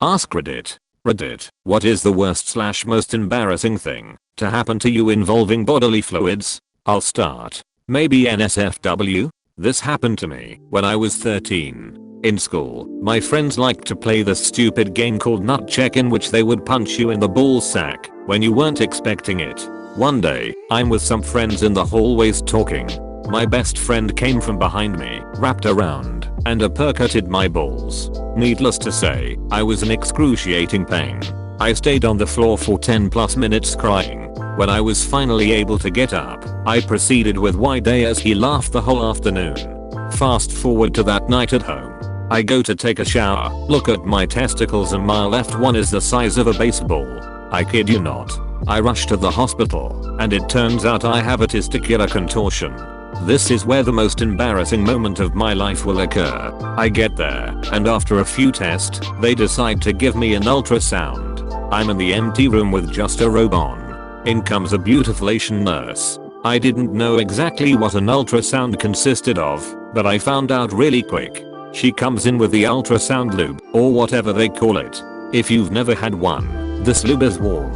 AskReddit. Reddit. What is the worst/most embarrassing thing to happen to you involving bodily fluids? I'll start. Maybe NSFW? This happened to me when I was 13. In school, my friends liked to play this stupid game called nut check, in which they would punch you in the ball sack when you weren't expecting it. One day, I'm with some friends in the hallways talking. My best friend came from behind me, wrapped around, and uppercutted my balls. Needless to say, I was in excruciating pain. I stayed on the floor for 10+ minutes crying. When I was finally able to get up, I proceeded with wide day as he laughed the whole afternoon. Fast forward to that night at home. I go to take a shower, look at my testicles, and my left one is the size of a baseball. I kid you not. I rush to the hospital, and it turns out I have a testicular contortion. This is where the most embarrassing moment of my life will occur. I get there, and after a few tests, they decide to give me an ultrasound. I'm in the empty room with just a robe on. In comes a beautiful Asian nurse. I didn't know exactly what an ultrasound consisted of, but I found out really quick. She comes in with the ultrasound lube, or whatever they call it. If you've never had one, this lube is warm.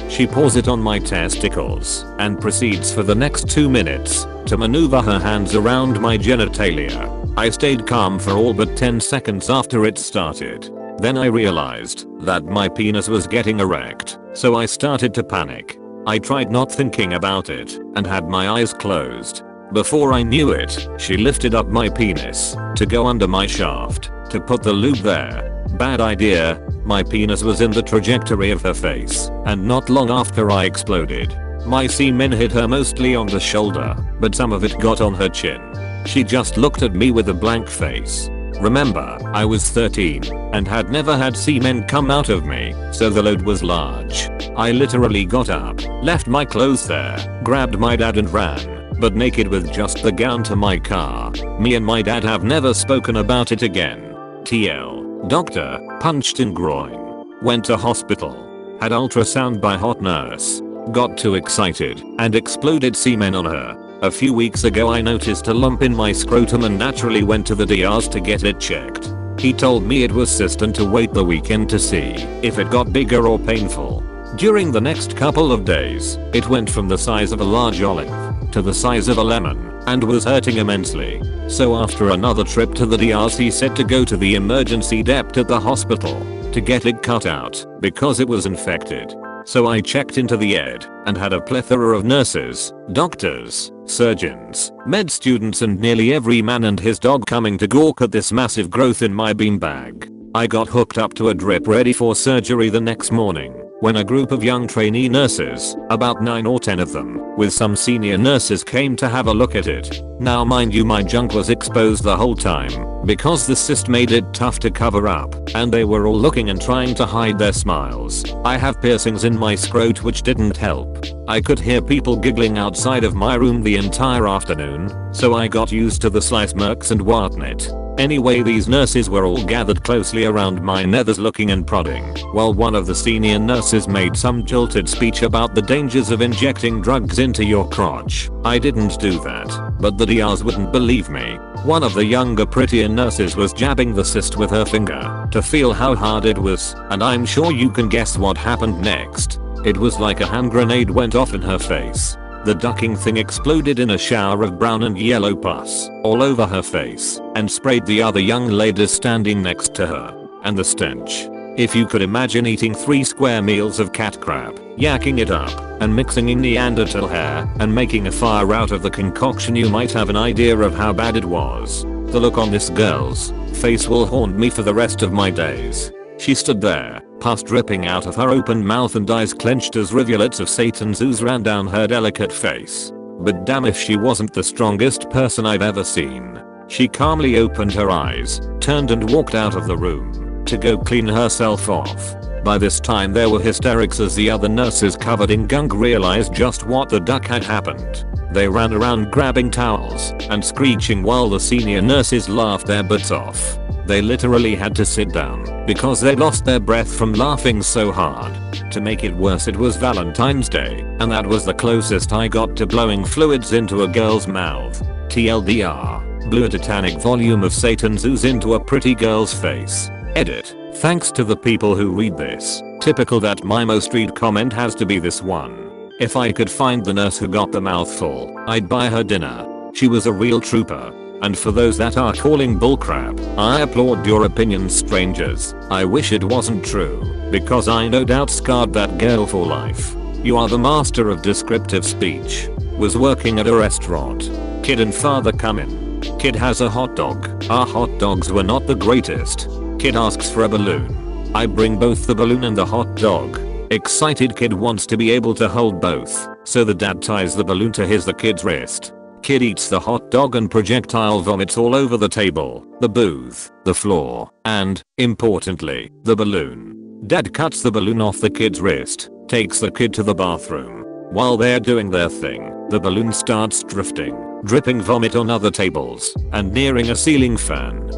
She pours it on my testicles and proceeds for the next 2 minutes to maneuver her hands around my genitalia. I stayed calm for all but 10 seconds after it started. Then I realized that my penis was getting erect, so I started to panic. I tried not thinking about it and had my eyes closed. Before I knew it, she lifted up my penis to go under my shaft to put the lube there. Bad idea. My penis was in the trajectory of her face, and not long after I exploded. My semen hit her mostly on the shoulder, but some of it got on her chin. She just looked at me with a blank face. Remember, I was 13 and had never had semen come out of me, so the load was large. I literally got up, left my clothes there, grabbed my dad and ran, but naked with just the gown, to my car. Me and my dad have never spoken about it again. TL. Doctor, punched in groin. Went to hospital. Had ultrasound by hot nurse. Got too excited and exploded semen on her. A few weeks ago I noticed a lump in my scrotum and naturally went to the DRs to get it checked. He told me it was cyst and to wait the weekend to see if it got bigger or painful. During the next couple of days, it went from the size of a large olive to the size of a lemon and was hurting immensely. So after another trip to the DRs, he said to go to the emergency dep at the hospital to get it cut out because it was infected. So I checked into the ED and had a plethora of nurses, doctors, surgeons, med students, and nearly every man and his dog coming to gawk at this massive growth in my beanbag. I got hooked up to a drip ready for surgery the next morning when a group of young trainee nurses, about 9 or 10 of them, with some senior nurses, came to have a look at it. Now mind you, my junk was exposed the whole time because the cyst made it tough to cover up, and they were all looking and trying to hide their smiles. I have piercings in my scrot which didn't help. I could hear people giggling outside of my room the entire afternoon, so I got used to the sly smirks and whatnot. Anyway, these nurses were all gathered closely around my nethers looking and prodding, while one of the senior nurses made some jilted speech about the dangers of injecting drugs into your crotch. I didn't do that, but the DRs wouldn't believe me. One of the younger, prettier nurses was jabbing the cyst with her finger to feel how hard it was, and I'm sure you can guess what happened next. It was like a hand grenade went off in her face. The ducking thing exploded in a shower of brown and yellow pus all over her face and sprayed the other young ladies standing next to her. And the stench. If you could imagine eating 3 square meals of cat crap, yakking it up, and mixing in Neanderthal hair, and making a fire out of the concoction, you might have an idea of how bad it was. The look on this girl's face will haunt me for the rest of my days. She stood there, pus dripping out of her open mouth and eyes clenched as rivulets of Satan's ooze ran down her delicate face. But damn if she wasn't the strongest person I've ever seen. She calmly opened her eyes, turned and walked out of the room to go clean herself off. By this time there were hysterics as the other nurses covered in gunk realized just what the duck had happened. They ran around grabbing towels and screeching while the senior nurses laughed their butts off. They literally had to sit down because they lost their breath from laughing so hard. To make it worse, it was Valentine's Day, and that was the closest I got to blowing fluids into a girl's mouth. TLDR, blew a titanic volume of Satan's ooze into a pretty girl's face. Edit. Thanks to the people who read this. Typical that my most read comment has to be this one. If I could find the nurse who got the mouthful, I'd buy her dinner. She was a real trooper. And for those that are calling bullcrap, I applaud your opinions, strangers. I wish it wasn't true, because I no doubt scarred that girl for life. You are the master of descriptive speech. Was working at a restaurant. Kid and father come in. Kid has a hot dog. Our hot dogs were not the greatest. Kid asks for a balloon. I bring both the balloon and the hot dog. Excited kid wants to be able to hold both, so the dad ties the balloon to the kid's wrist. Kid eats the hot dog and projectile vomits all over the table, the booth, the floor, and, importantly, the balloon. Dad cuts the balloon off the kid's wrist, takes the kid to the bathroom. While they're doing their thing, the balloon starts drifting, dripping vomit on other tables, and nearing a ceiling fan.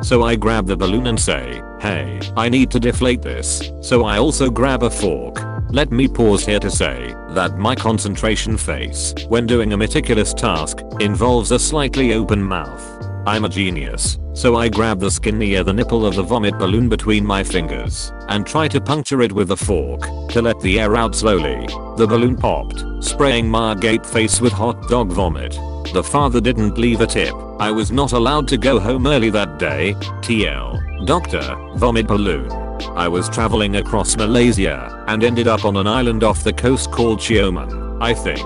So I grab the balloon and say, hey, I need to deflate this, so I also grab a fork. Let me pause here to say that my concentration face when doing a meticulous task involves a slightly open mouth. I'm a genius, so I grab the skin near the nipple of the vomit balloon between my fingers and try to puncture it with a fork to let the air out slowly. The balloon popped, spraying my agape face with hot dog vomit. The father didn't leave a tip. I was not allowed to go home early that day. TL. Doctor, vomit balloon. I was traveling across Malaysia and ended up on an island off the coast called Xiamen, I think.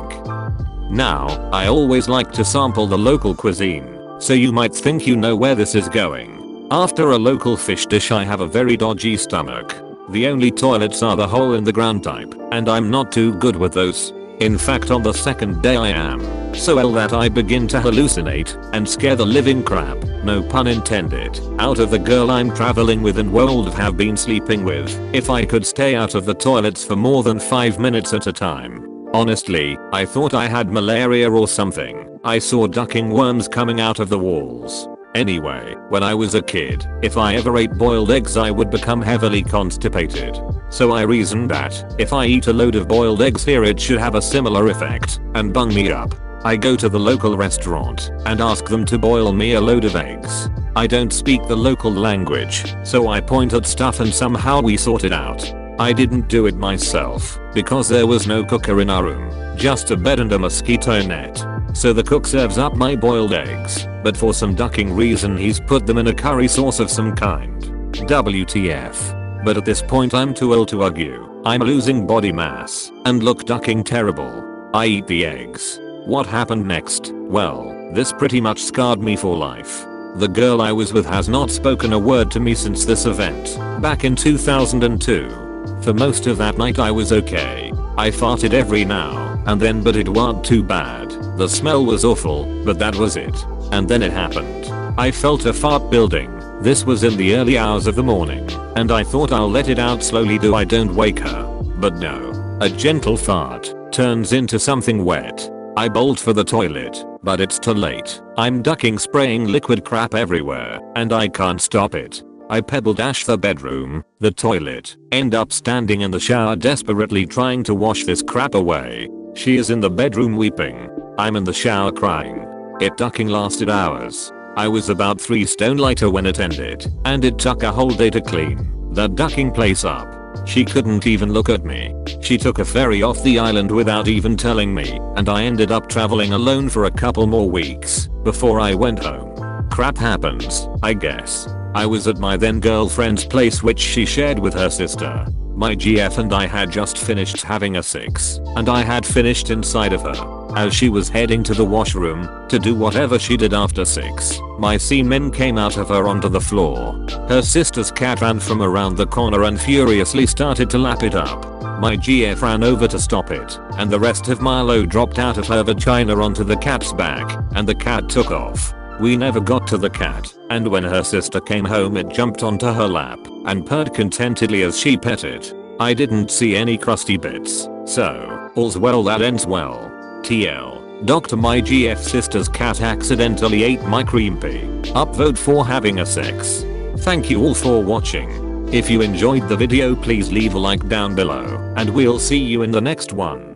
Now, I always like to sample the local cuisine, so you might think you know where this is going. After a local fish dish I have a very dodgy stomach. The only toilets are the hole in the ground type, and I'm not too good with those. In fact on the second day I am so ill that I begin to hallucinate and scare the living crap, no pun intended, out of the girl I'm traveling with and would have been sleeping with if I could stay out of the toilets for more than 5 minutes at a time. Honestly, I thought I had malaria or something. I saw ducking worms coming out of the walls. Anyway, when I was a kid, if I ever ate boiled eggs I would become heavily constipated. So I reasoned that if I eat a load of boiled eggs here it should have a similar effect and bung me up. I go to the local restaurant and ask them to boil me a load of eggs. I don't speak the local language, so I point at stuff and somehow we sort it out. I didn't do it myself because there was no cooker in our room, just a bed and a mosquito net. So the cook serves up my boiled eggs, but for some ducking reason he's put them in a curry sauce of some kind. WTF. But at this point I'm too ill to argue. I'm losing body mass and look ducking terrible. I eat the eggs. What happened next? Well, this pretty much scarred me for life. The girl I was with has not spoken a word to me since this event, back in 2002. For most of that night I was okay. I farted every now and then but it wasn't too bad. The smell was awful, but that was it. And then it happened. I felt a fart building. This was in the early hours of the morning, and I thought I'll let it out slowly so I don't wake her. But no. A gentle fart turns into something wet. I bolt for the toilet, but it's too late. I'm ducking spraying liquid crap everywhere, and I can't stop it. I pebble dash the bedroom, the toilet, end up standing in the shower desperately trying to wash this crap away. She is in the bedroom weeping. I'm in the shower crying. It ducking lasted hours. I was about 3 stone lighter when it ended, and it took a whole day to clean that ducking place up. She couldn't even look at me. She took a ferry off the island without even telling me, and I ended up traveling alone for a couple more weeks before I went home. Crap happens, I guess. I was at my then girlfriend's place which she shared with her sister. My GF and I had just finished having a 6, and I had finished inside of her. As she was heading to the washroom to do whatever she did after 6, my semen came out of her onto the floor. Her sister's cat ran from around the corner and furiously started to lap it up. My GF ran over to stop it, and the rest of Milo dropped out of her vagina onto the cat's back, and the cat took off. We never got to the cat, and when her sister came home it jumped onto her lap and purred contentedly as she pet it. I didn't see any crusty bits, so all's well that ends well. TL. Dr. My GF sister's cat accidentally ate my cream pea. Upvote for having a 6. Thank you all for watching. If you enjoyed the video please leave a like down below, and we'll see you in the next one.